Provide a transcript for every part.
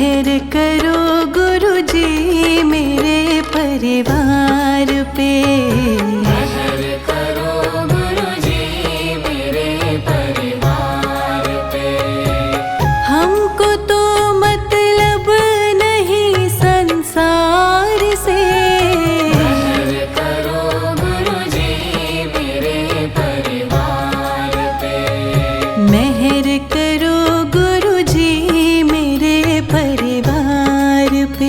मेहर करो गुरु जी मेरे परिवार पे। मेहर करो गुरु जी मेरे परिवार पे। हमको तो मतलब नहीं संसार से। मेहर करो गुरु जी मेरे परिवार पे। मेहर करो गुरु जी मेरे परिवार पे।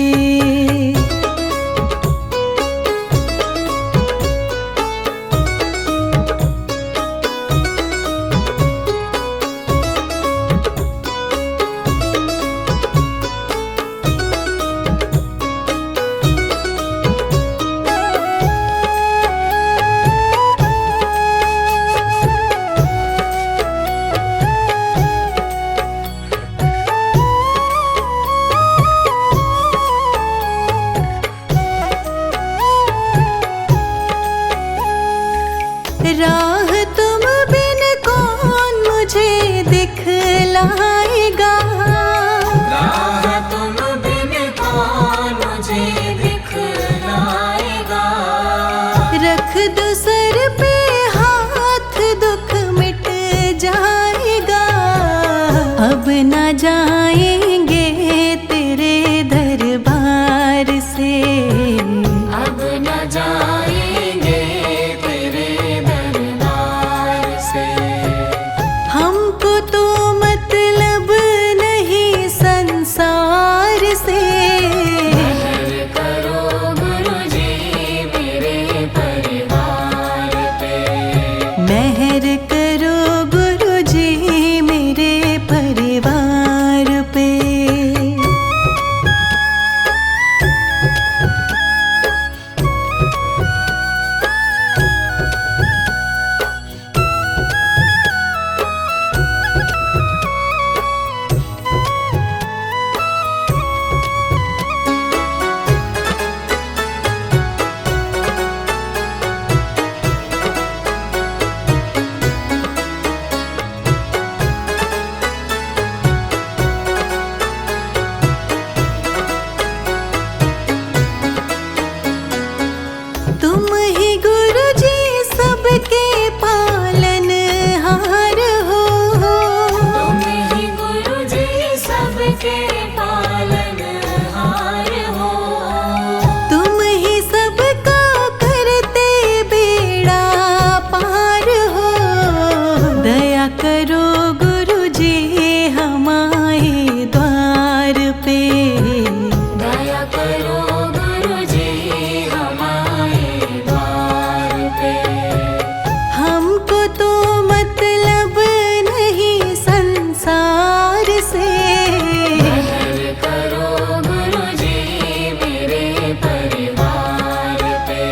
राह तुम बिन कौन मुझे दिखलाएगा। राह तुम बिन कौन मुझे दिखलाएगा। रख दो सर पे हाथ दुख मिट जाएगा। अब ना जाएंगे तेरे दरबार से। अब न जाएंगे तेरे दरबार से। हमको तो मतलब नहीं संसार से। मेहर करो गुरु जी मेरे परिवार पे। मेहर करो गुरु जी मेरे परिवार पे। तुम ही गुरु जी सबके पालनहार हो। तुम ही गुरु जी सबके पालनहार हो। तुम ही सबका करते बेड़ा पार हो। दया करो गुरु जी हमारे द्वार पे। दया करो गुरु जी हमारे द्वार पे। हमको तो मतलब नहीं संसार से। मेहर करो गुरु जी मेरे परिवार पे।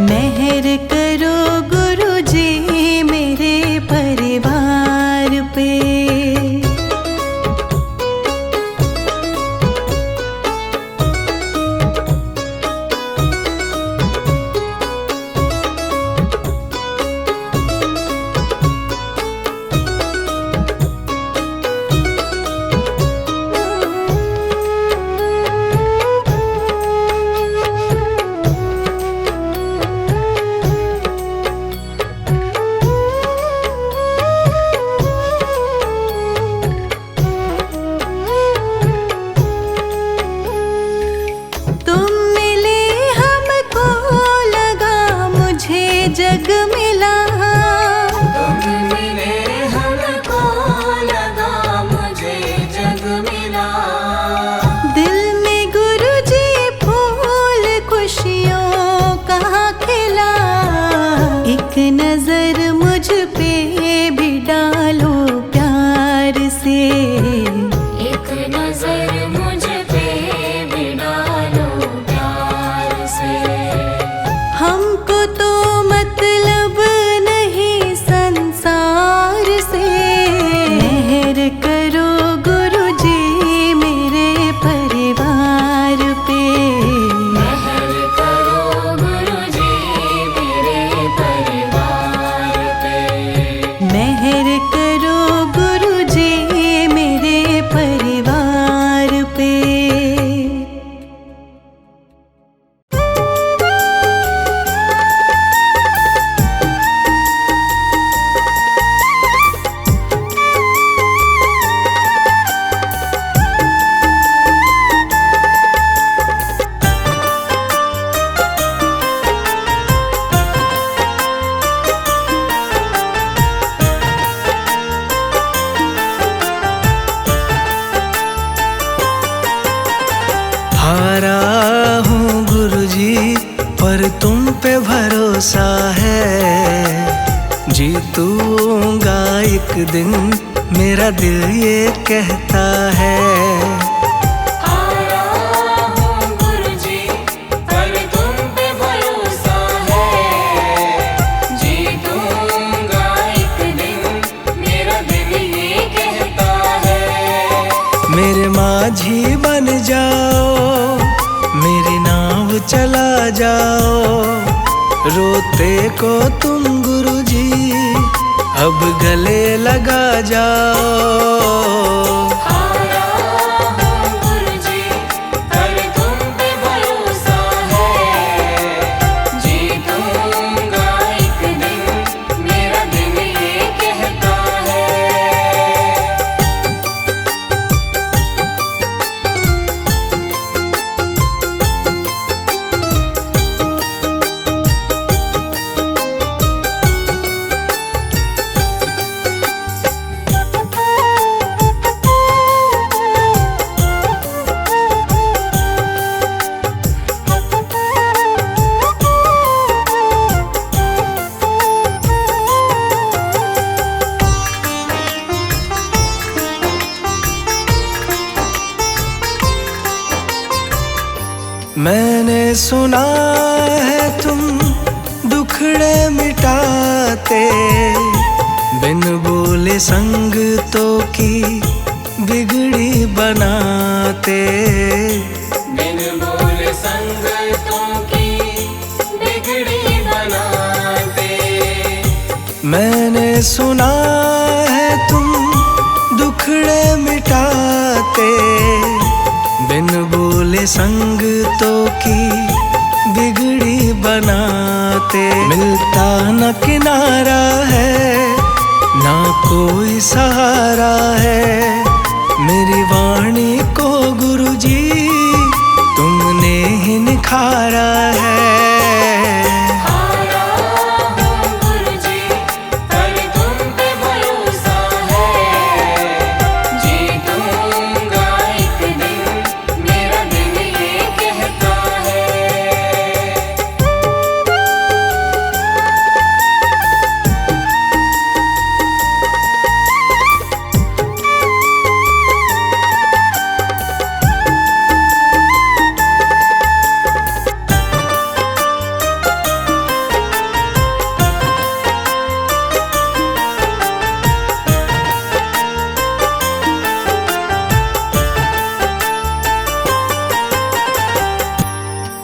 मेहर करो गुरु जी मेरे परिवार पे। तुम मिले हमको लगा मुझे जग मिला। तुम मिले हमको लगा मुझे जग मिला। दिल में गुरु जी फूल खुशियों का खिला। एक नजर मुझ पे भी डालो प्यार से। एक नजर मुझ पे भी डालो प्यार से। हमको तो मतलब नहीं संसार से। मेहर करो गुरु जी मेरे परिवार पे। मेहर करो गुरु जी मेरे परिवार पे। मेहर करो गुरु जी मेरे परिवार पे। पर तुम पे भरोसा है, जीतूंगा एक दिन मेरा दिल ये कहता है। आया हूँ गुरुजी, पर तुम पे भरोसा है, जीतूंगा एक दिन मेरा दिल ये कहता है। मेरे माझी बन जाओ, मेरी नाव चला जाओ, रोते को तुम गुरुजी अब गले लगा जाओ। आया हूँ गुरुजी, पर तुम पे भरोसा है, जीतूंगा एक दिन मेरा दिल ये कहता है। मैंने सुना है तुम दुखड़े मिटाते, बिन बोले संगतों की बिगड़ी बनाते। बिन बोले संगतों की बिगड़ी बनाते। मैंने सुना है तुम दुखड़े मिटाते, बिन बोले संगतों की बिगड़ी बनाते। मिलता न किनारा है, ना कोई सहारा है, मेरी वाणी को गुरुजी तुमने ही निखारा है। आया हूँ गुरुजी, पर तुम पे भरोसा है, जीतूंगा एक दिन मेरा दिल ये कहता है।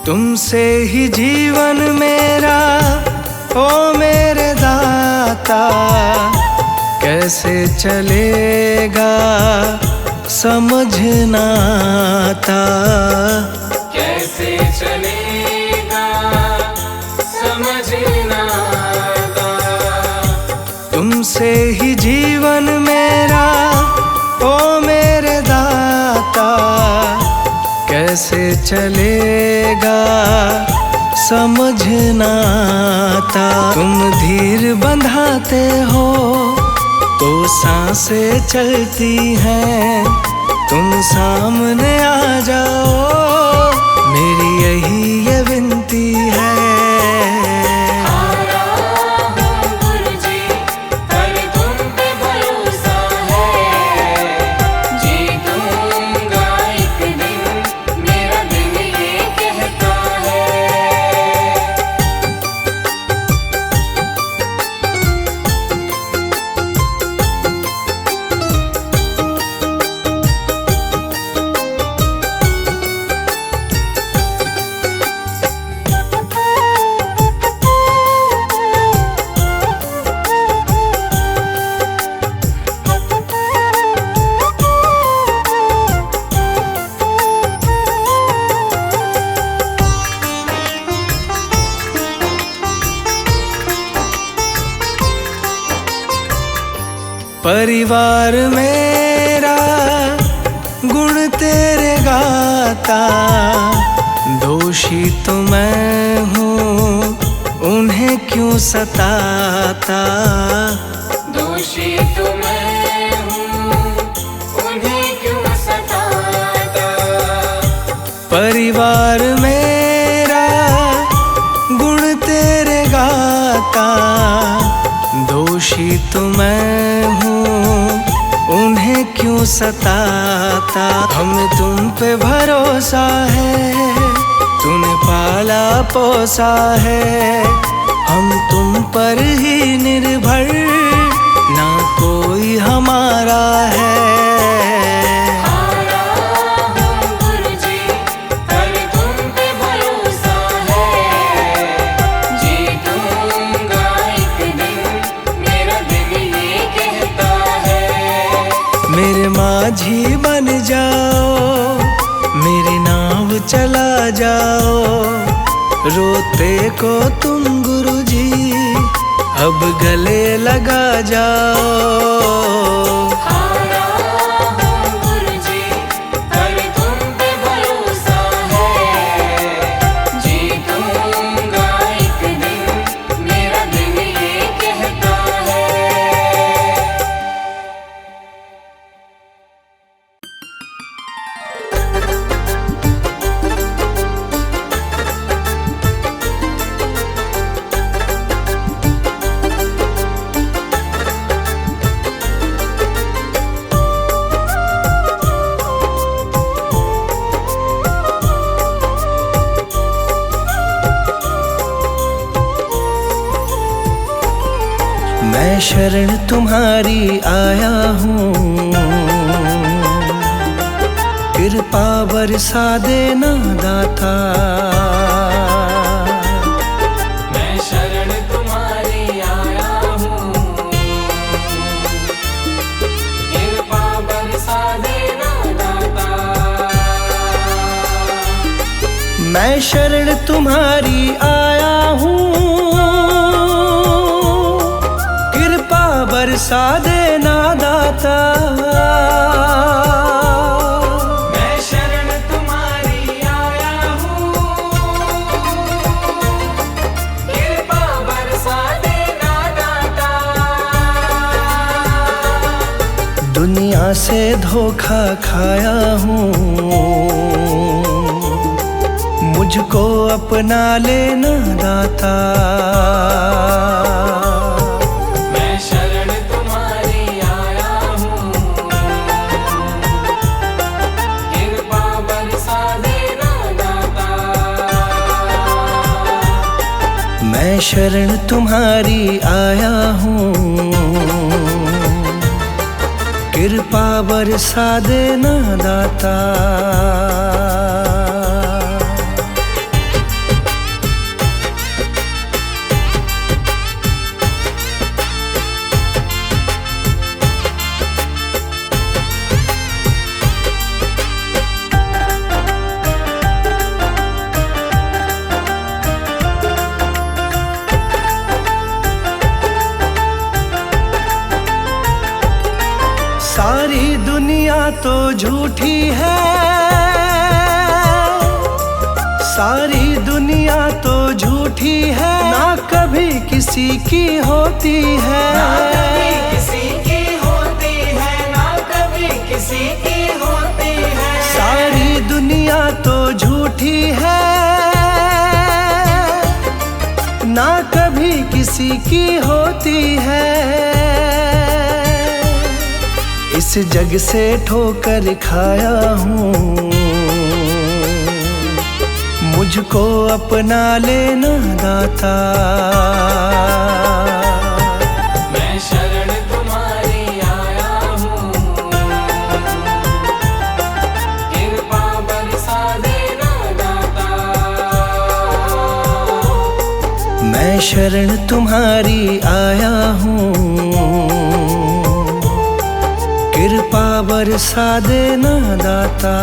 तुमसे ही जीवन मेरा ओ मेरे दाता, कैसे चलेगा समझ ना आता। कैसे चलेगा समझ ना आता। तुमसे ही जीवन मेरा ओ मेरे दाता, कैसे चलेगा समझ ना आता। तुम धीर बंधाते हो तो सांसें चलती हैं, तुम सामने आ जाओ मेरी यही ये विनती है। आया हूँ गुरुजी, पर तुम पे भरोसा है, जीतूंगा एक दिन मेरा दिल ये कहता है। परिवार मेरा गुण तेरे गाता, दोषी तो मैं हूँ उन्हें क्यों सताता। दोषी तो मैं हूँ उन्हें क्यों सताता। परिवार मेरा मैं हूँ उन्हें क्यों सताता। हमें तुम पे भरोसा है, तूने पाला पोसा है, हम तुम पर ही निर्भर, ना कोई हमारा है। मेरे माझी बन जाओ, मेरी नाव चला जाओ, रोते को तुम गुरुजी अब गले लगा जाओ। मैं शरण तुम्हारी आया हूँ, कृपा बरसा देना दाता। मैं शरण तुम्हारी आया हूँ, कृपा बरसा देना दाता। मैं शरण तुम्हारी आया हूँ, बरसा देना दाता। मैं शरण तुम्हारी आया हूँ, कृपा बरसा देना दाता। दुनिया से धोखा खाया हूँ, मुझको अपना लेना दाता। मैं शरण तुम्हारी आया हूँ, कृपा बरसा देना दाता। सारी दुनिया तो झूठी है, सारी दुनिया तो झूठी है, ना कभी किसी की होती है। ना कभी किसी की होती है, ना कभी किसी की होती है। सारी दुनिया तो झूठी है, ना कभी किसी की होती है। इस जग से ठोकर खाया हूँ, मुझको अपना लेना दाता। मैं शरण तुम्हारी आया हूँ, कृपा बरसा देना दाता। मैं शरण तुम्हारी आया हूँ, कृपा बरसा देना दाता।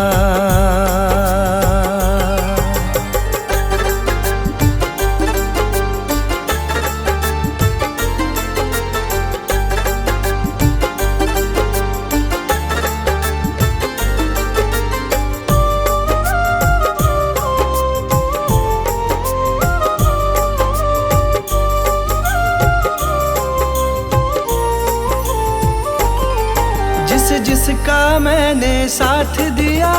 जिसका मैंने साथ दिया,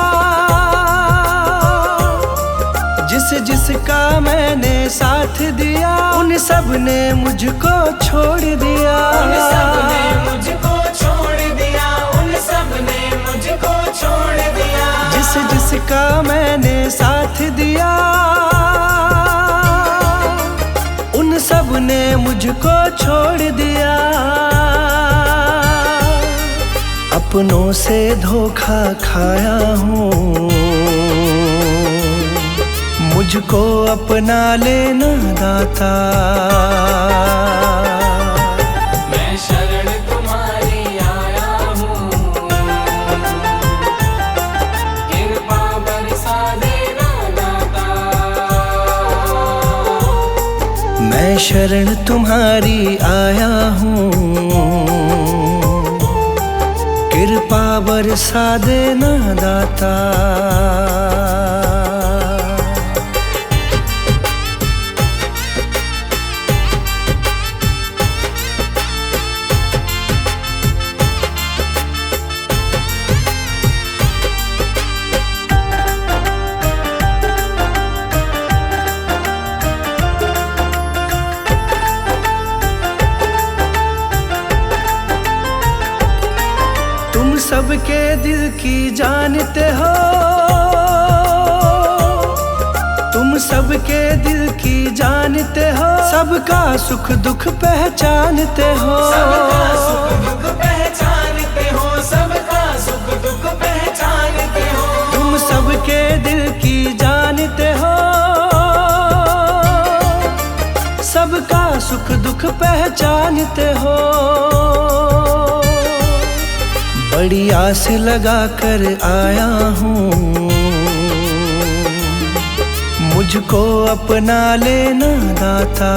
जिस जिसका मैंने साथ दिया, उन सब ने मुझको छोड़ दिया। उन सब ने मुझको छोड़ दिया, उन सब ने मुझको छोड़ दिया। जिसका मैंने साथ दिया, उन सब ने मुझको छोड़ दिया। अपनों से धोखा खाया हूँ, मुझको अपना लेना दाता। मैं शरण तुम्हारी आया हूँ, कृपा बरसा देना दाता। मैं शरण तुम्हारी आया हूँ, कृपा बरसा देना दाता। तुम सबके दिल की जानते हो, तुम सबके दिल की जानते हो। सबका सुख दुख पहचानते हो, सबका सुख दुख पहचानते हो, सबका सुख दुख पहचानते हो। तुम सबके दिल की जानते हो, सबका सुख दुख पहचानते हो। बड़ी आस लगा कर आया हूँ, मुझको अपना लेना दाता।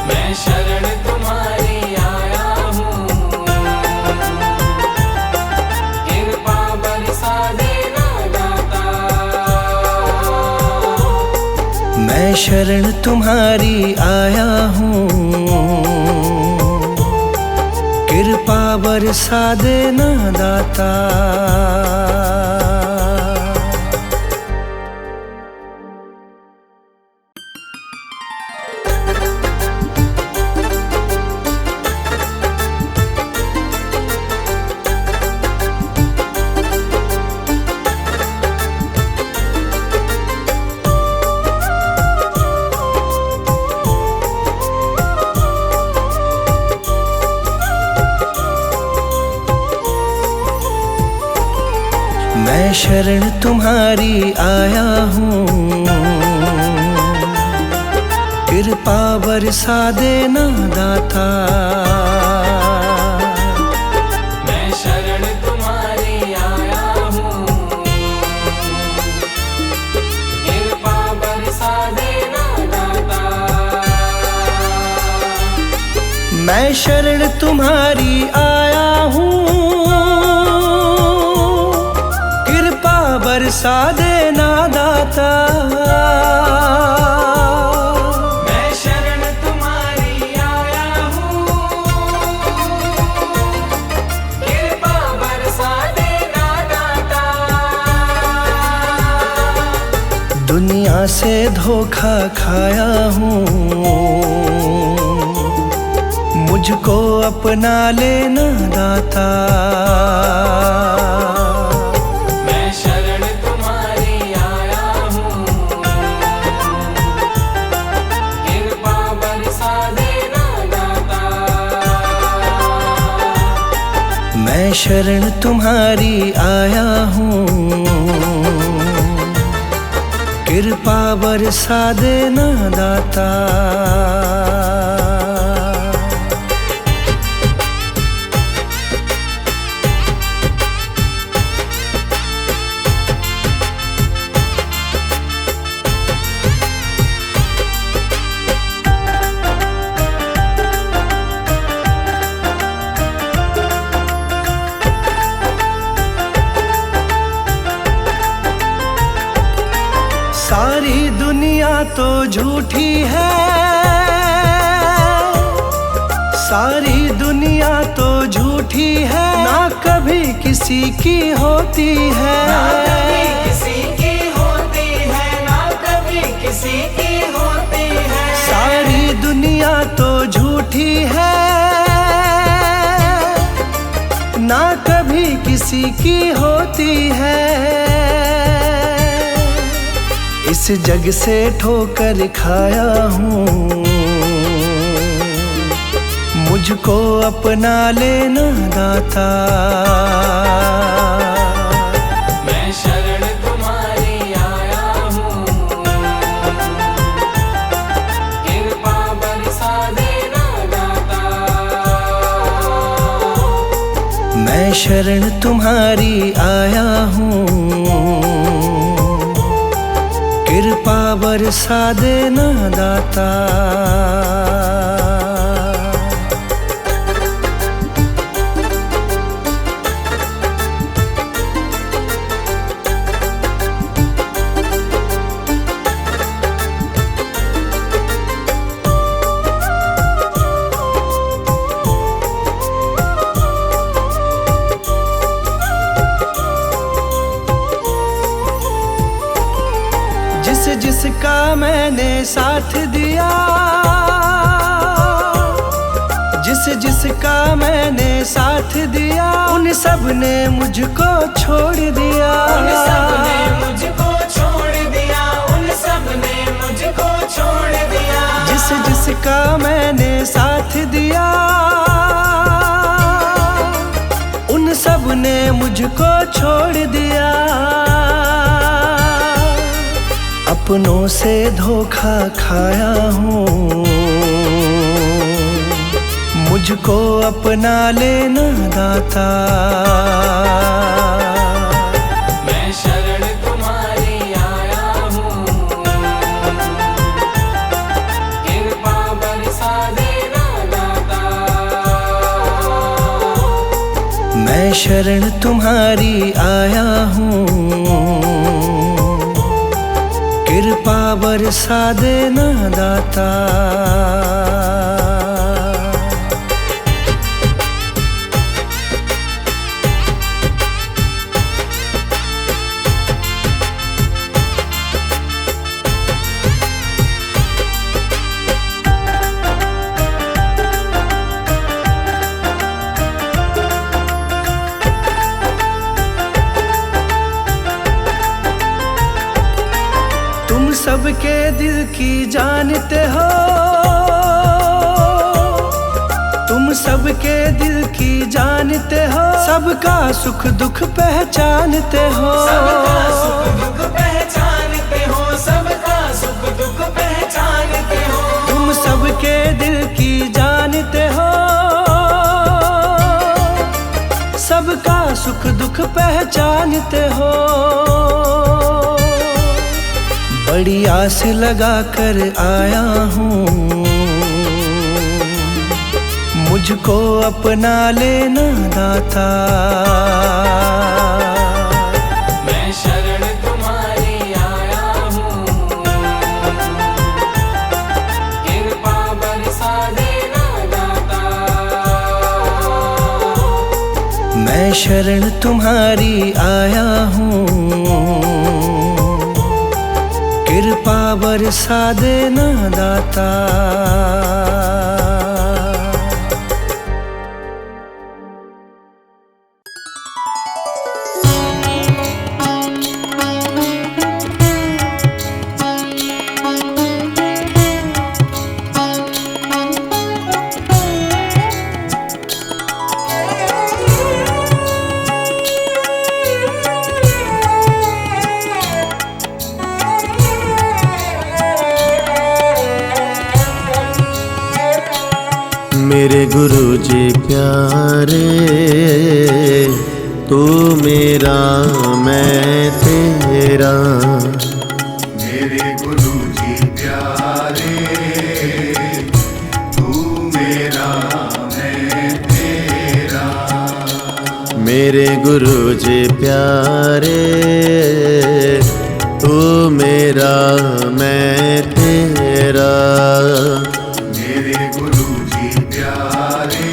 मैं शरण तुम्हारी आया हूँ, कृपा बरसा देना दाता। मैं शरण तुम्हारी आया हूँ, कृपा बरसा देना दाता। मैं शरण तुम्हारी आया हूँ, कृपा बरसा देना दाता। मैं शरण तुम्हारी आया हूँ, कृपा बरसा देना दाता। मैं शरण तुम्हारी आया हूँ, कृपा बरसा देना दाता। मैं शरण तुम्हारी आया हूँ, कृपा बरसा देना दाता। दुनिया से धोखा खाया हूँ, मुझको अपना लेना दाता। मैं शरण तुम्हारी आया हूँ, कृपा बरसा देना दाता। मैं शरण तुम्हारी आया हूँ, कृपा बरसा देना दाता। सारी दुनिया तो झूठी है, सारी दुनिया तो झूठी है, ना कभी किसी की होती है। ना कभी किसी की किसी की होती है। सारी दुनिया तो झूठी है, ना कभी किसी की होती है। इस जग से ठोकर खाया हूँ, मुझको अपना लेना दाता। मैं शरण तुम्हारी आया हूँ, कृपा बरसा देना दाता। मैं शरण तुम्हारी आया हूँ, कृपा बरसा देना दाता। जिसका मैंने साथ दिया, जिसका मैंने साथ दिया, उन सब ने मुझको छोड़ दिया। उन सब ने मुझको छोड़ दिया, उन सब ने मुझको छोड़ दिया। जिसका मैंने साथ दिया, उन सब ने मुझको छोड़ दिया। अपनों से धोखा खाया हूँ, मुझको अपना लेना दाता। मैं शरण तुम्हारी आया हूँ, कृपा बरसा देना दाता। मैं शरण तुम्हारी आया हूँ, कृपा बरसा देना दाता। तुम सबके दिल की जानते हो, तुम सबके दिल की जानते हो। सबका सुख दुख पहचानते हो, सबका सुख दुख पहचानते हो, सबका सुख दुख पहचानते हो। तुम सबके दिल की जानते हो, सबका सुख दुख पहचानते हो। बड़ी आस लगा कर आया हूँ, मुझको अपना लेना दाता। मैं शरण तुम्हारी आया हूँ, कृपा बरसा देना दाता। मैं शरण तुम्हारी आया हूँ, कृपा बरसा देना दाता। मेरे गुरु जी प्यारे, तू मेरा मैं तेरा। मेरे गुरु जी प्यारे, तू मेरा मैं तेरा। मेरे गुरु जी प्यारे, तू मेरा मैं तेरा। मेरे गुरु जी प्यारे,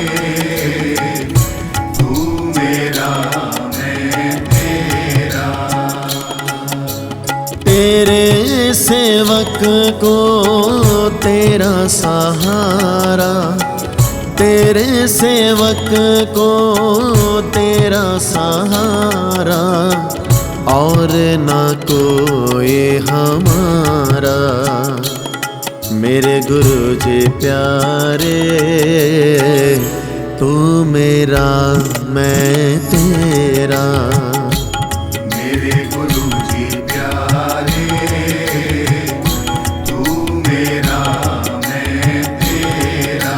तू मेरा मैं तेरा। तेरे सेवक को तेरा सहारा, तेरे सेवक को तेरा सहारा, और न कोई हमारा। मेरे गुरु जी प्यारे, तू मेरा मैं तेरा। मेरे गुरु जी प्यारे, तू मेरा मैं तेरा।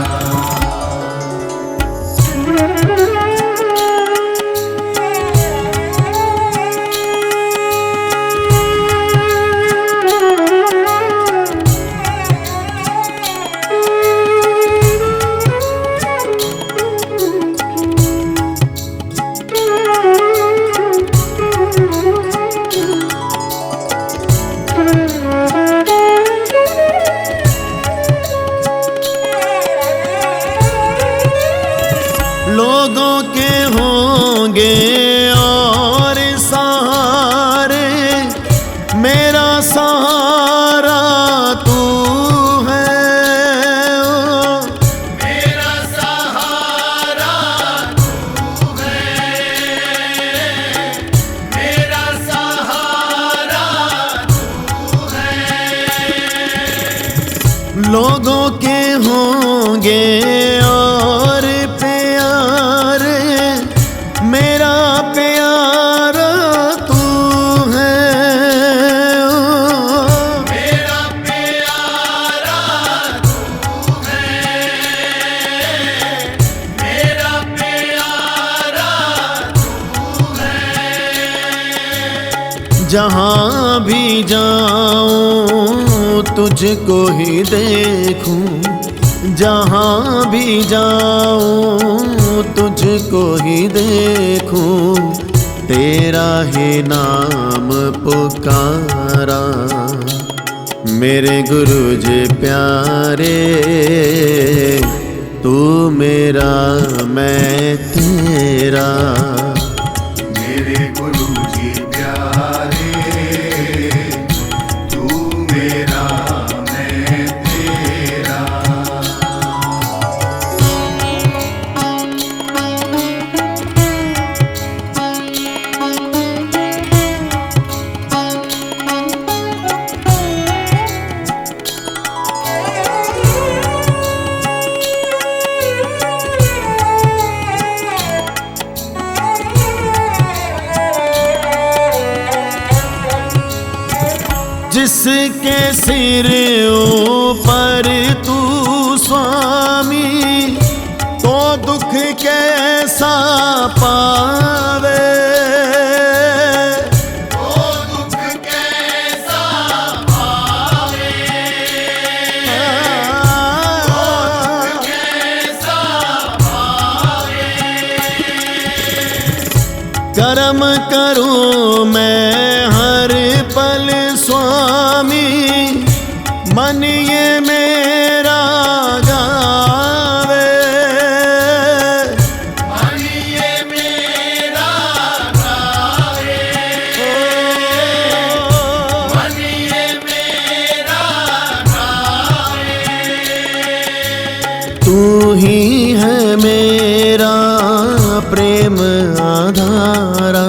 लोगों के होंगे और सहारे, मेरा सहारा तू है। ओ मेरा सहारा तू है, मेरा सहारा तू है। लोगों के होंगे और प्यारे, मेरा प्यारा तू है। ओ मेरा प्यारा तू है, मेरा प्यारा तू है। जहाँ भी जाऊं तुझको ही देखूं, जहाँ भी जाऊं तुझको ही देखूं, तेरा ही नाम पुकारा। मेरे गुरु जी प्यारे, तू मेरा मैं तेरा। मेरे गुरु जी प्यारे, तू मेरा मैं तेरा। जिसके सिर ऊपर तू स्वामी, तो दुख कैसा पावे। ओ दुख कैसा पावे, कैसा पावे। कर्म करूं मैं हर पल स्वामी, मन ये मेरा गावे। मन ये मेरा गावे, मन ये मेरा गावे। तू ही है मेरा प्रेम आधारा,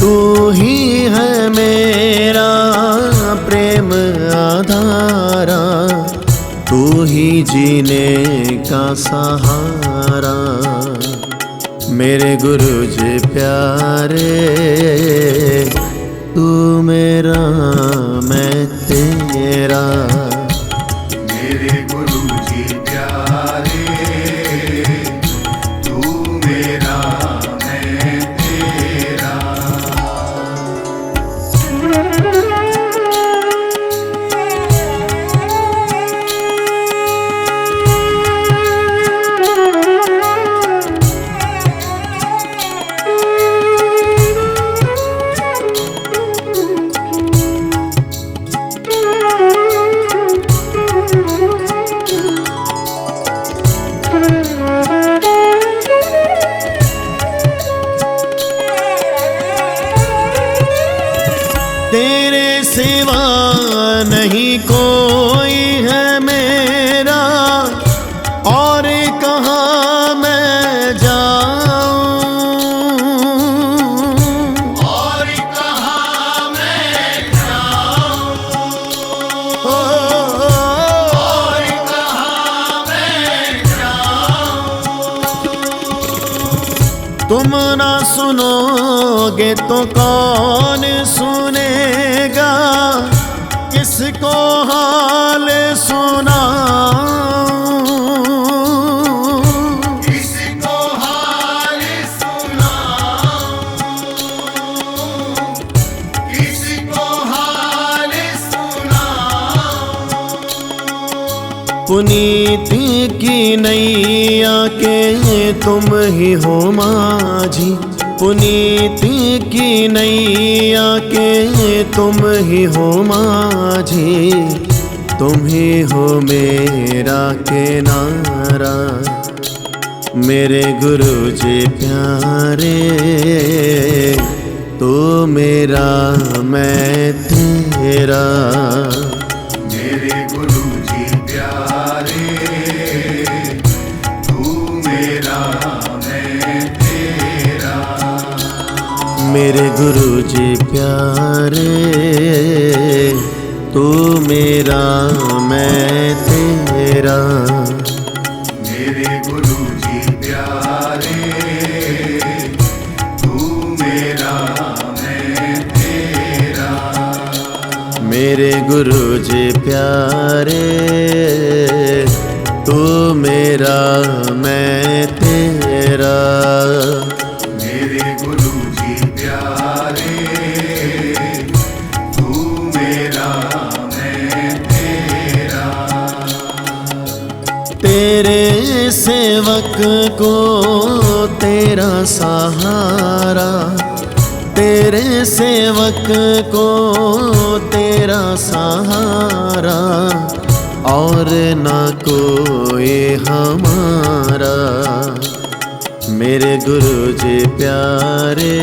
तू ही है मेरा प्रेम आधारा, तू ही जीने का सहारा। मेरे गुरु जी प्यारे, तू मेरा मैं तेरा। मेरे गुरु जी प्यारे, तू मेरा मैं तेरा। तेरे सिवा नहीं कोई है मेरा, और कहाँ मैं जाऊं, और कहाँ मैं जाऊं, और कहाँ मैं जाऊं। तुम ना सुनोगे तो कौन सुनेगा, किसको हाल सुनाऊं, किसको हाल सुनाऊं, किसको हाल सुनाऊं। पुनीति की नैया के तुम ही हो माझी, पुनीति की नैया के तुम ही हो माझी, तुम ही हो मेरा किनारा। मेरे गुरु जी प्यारे, तू मेरा मैं तेरा। मेरे गुरु जी प्यारे, तू मेरा मैं तेरा। मेरे गुरु जी प्यारे, तू मेरा मैं तेरा। मेरे गुरु जी प्यारे, तू मेरा मैं तेरा। मेरे गुरु जी प्यारे, तू मेरा मैं तेरा। मेरे गुरु जी प्यारे, तू मेरा मैं तेरा। तेरे सेवक को तेरा सहारा, तेरे सेवक को तेरा सहारा, और ना कोई हमारा। मेरे गुरु जी प्यारे,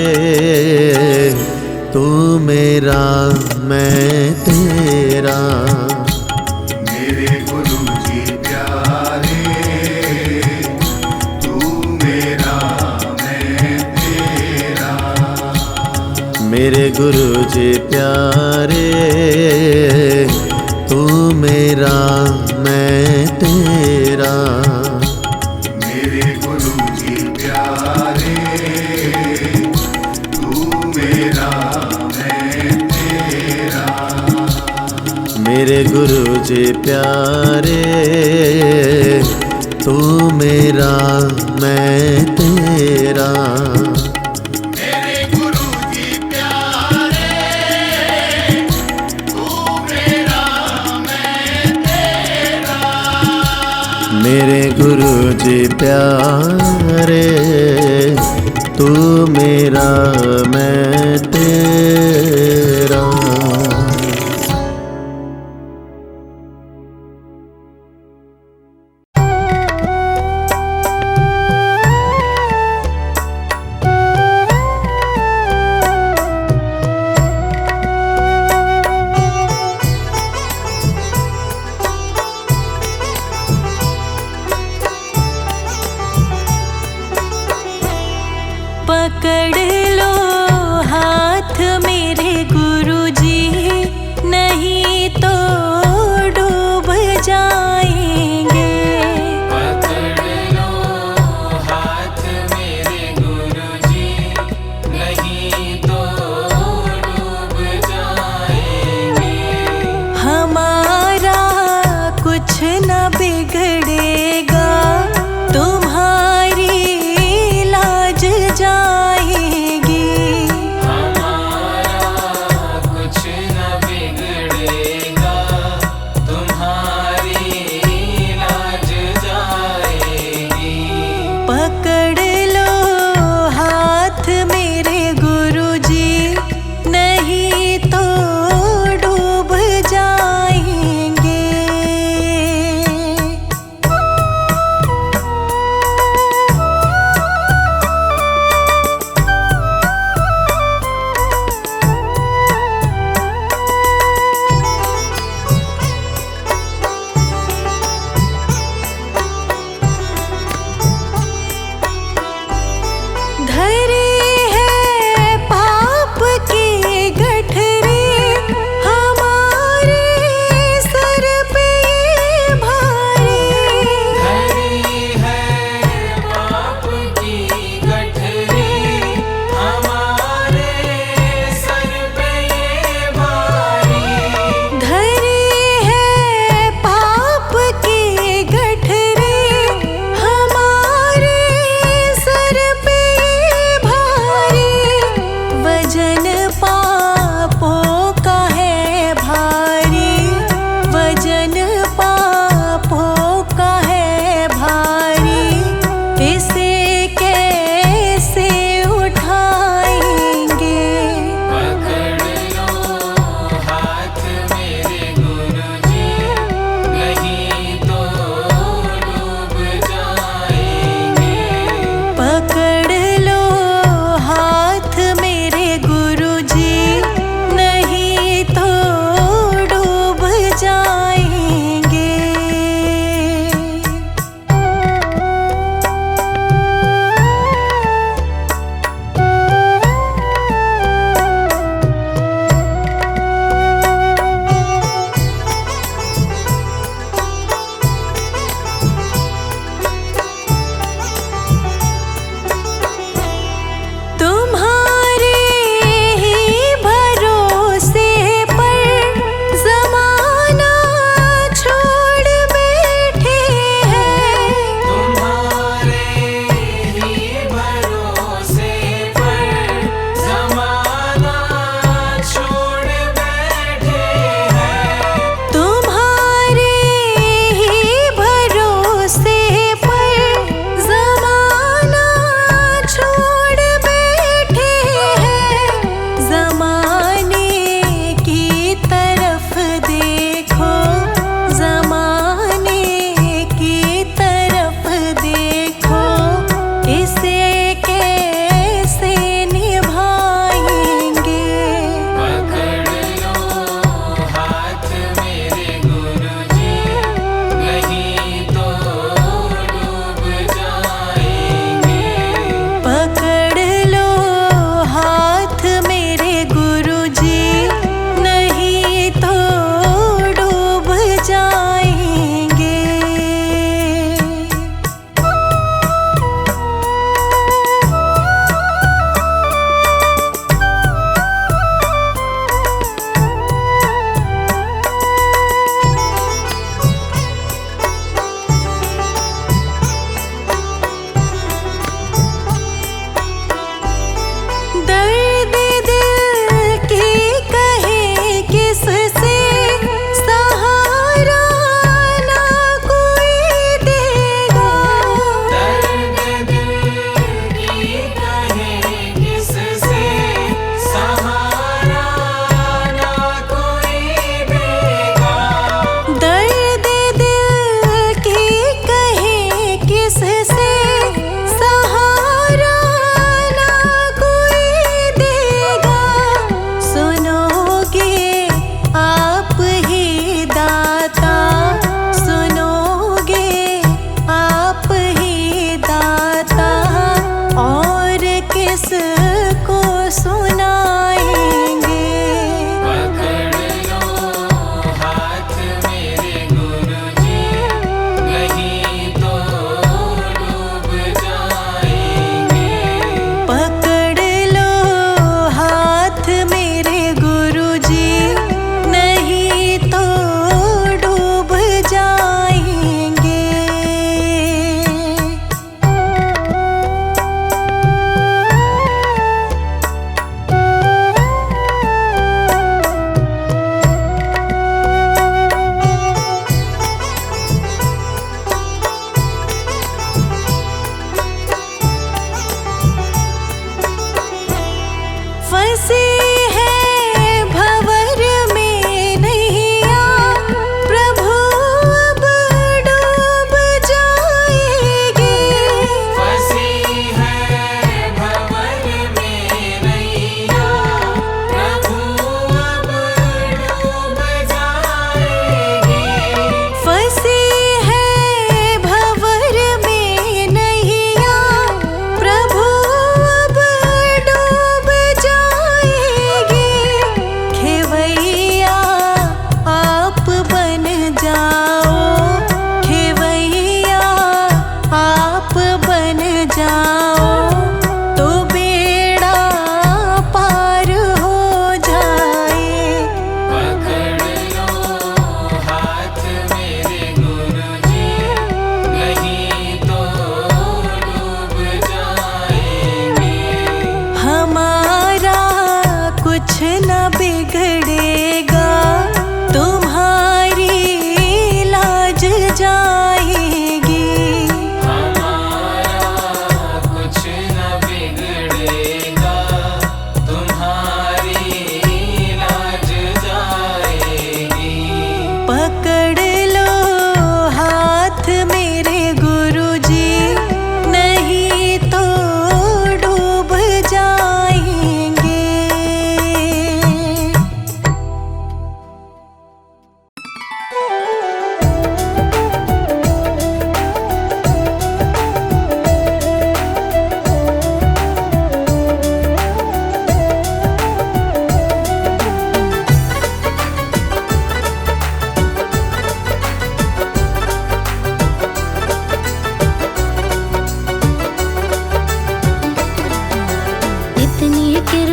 तू मेरा मैं तेरा। मेरे गुरु जी प्यारे, तू मेरा मैं तेरा। मेरे गुरु जी प्यारे, तू मेरा मैं तेरा। मेरे गुरु जी प्यारे, तू मेरा मैं तेरा। मेरे गुरु जी प्यारे, तू मेरा मैं तेरा। मेरे गुरु जी प्यारे, तू मेरा मैं तेरा। मेरे गुरु जी प्यारे, तू मेरा मैं तेरा। पकड़ लो हाथ मेरे गुरुजी, नहीं तो डूब जाएंगे। पकड़ लो हाथ मेरे गुरुजी, नहीं तो डूब जाएंगे। हमारा कुछ न बिगड़ेगा, तुम्हारी लाज जाएगी। हमारा कुछ न बिगड़ेगा, तुम्हारी लाज जाएगी। पकड़ लो हाथ मेरे गुरुजी, नहीं तो डूब जाएंगे।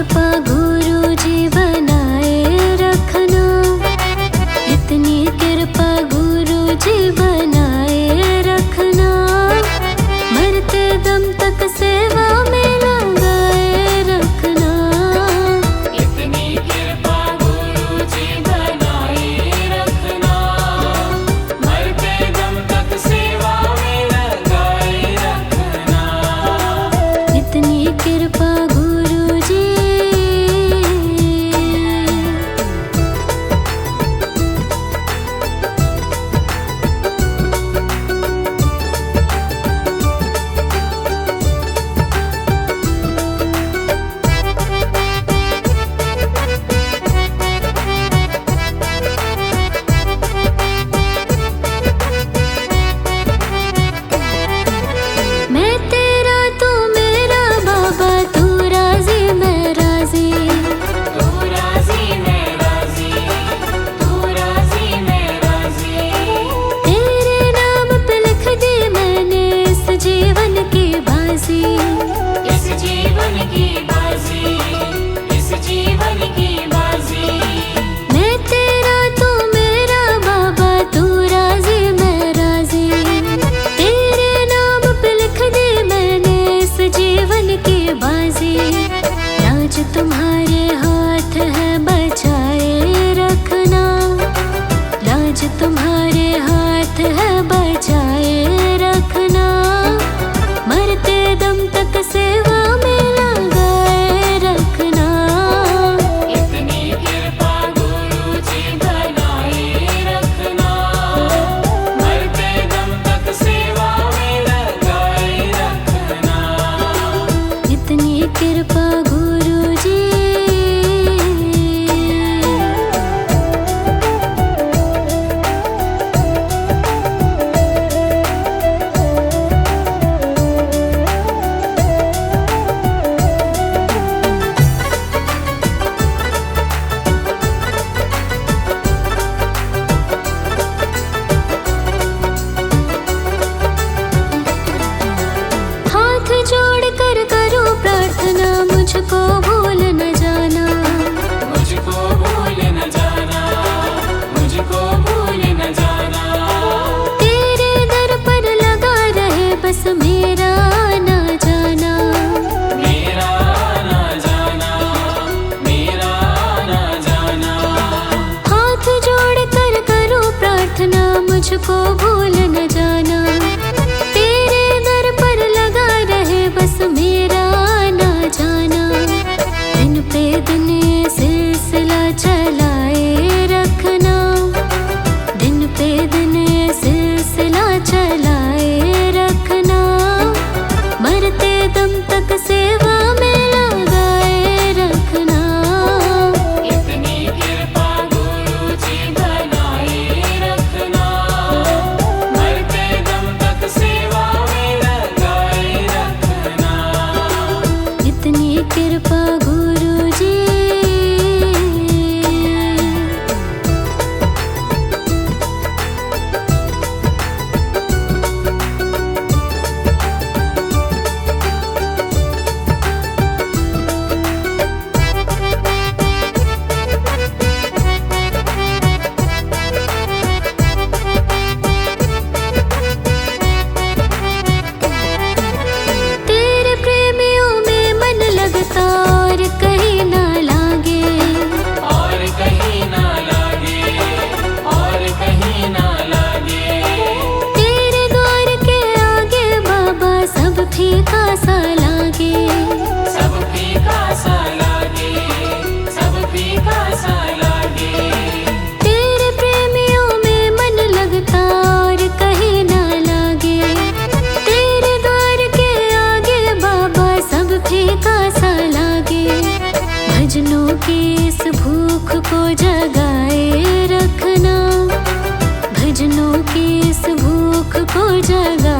कृपा गुरु जी बनाए रखना, इतनी कृपा गुरु जी बनाए रखना, मरते दम तक सेवा में लगाए रखना। इतनी कृपा गुरु जी बनाए रखना, मरते दम तक सेवा में लगाए रखना। इतनी कृपा गुरु जी। मैं तेरा तू मेरा बाबा, तू राजी मैं राजी, तू राजी मैं राजी, तू राजी मैं राजी। तेरे नाम पे लिख दी मैंने इस जीवन की बाजी, इस जीवन की बाजी, इस जीवन की बाजी। मैं तेरा तू मेरा बाबा, तू राजी मैं राजी, तेरे नाम पे लिख दी मैंने इस जीवन की बाजी। लाज तुम्हारे हाथ है बचाए रखना, लाज तुम्हारे हाथ है बचाए रखना, मरते दम तक सेवा में लगाए रखना। इतनी कृपा गुरु जी बनाए रखना, मरते दम तक सेवा में लगाए रखना। इतनी कृपा गुरु जी। हाथ जोड़ कर करूं प्रार्थना, मुझको भूल न जाना, मुझको भूल न जाना, मुझको भूल न जाना। तेरे दर पर लगा रहे बस मेरा ना जाना, मेरा ना जाना, मेरा ना जाना। हाथ जोड़ कर करूं प्रार्थना, मुझको भूल न जाना, तेरे दर पर लगा रहे बस मेरा ना जाना। दिन पे दिन ये सिलसिला चलाए रखना, दिन पे दिन ये सिलसिला चलाए रखना, मरते दम तक सेवा में लगाए रखना। इतनी कृपा गुरु जी बनाए रखना, मरते दम तक सेवा में लगाए रखना। इतनी कृपा गुरु जी। तेरे प्रेमियों में मन लगता और कहीं ना लागे, और कहीं ना लागे, और कहीं ना लागे। तेरे द्वार के आगे बाबा सब फीका सा लागे, सब फीका सा लागे, सब फीका सा लागे। तेरे प्रेमियों में मन लगता और कहीं ना लागे, तेरे द्वार के आगे बाबा सब फीका सा लागे। भजनों की इस भूख को जगाए रखना, भजनों की इस भूख को जगाए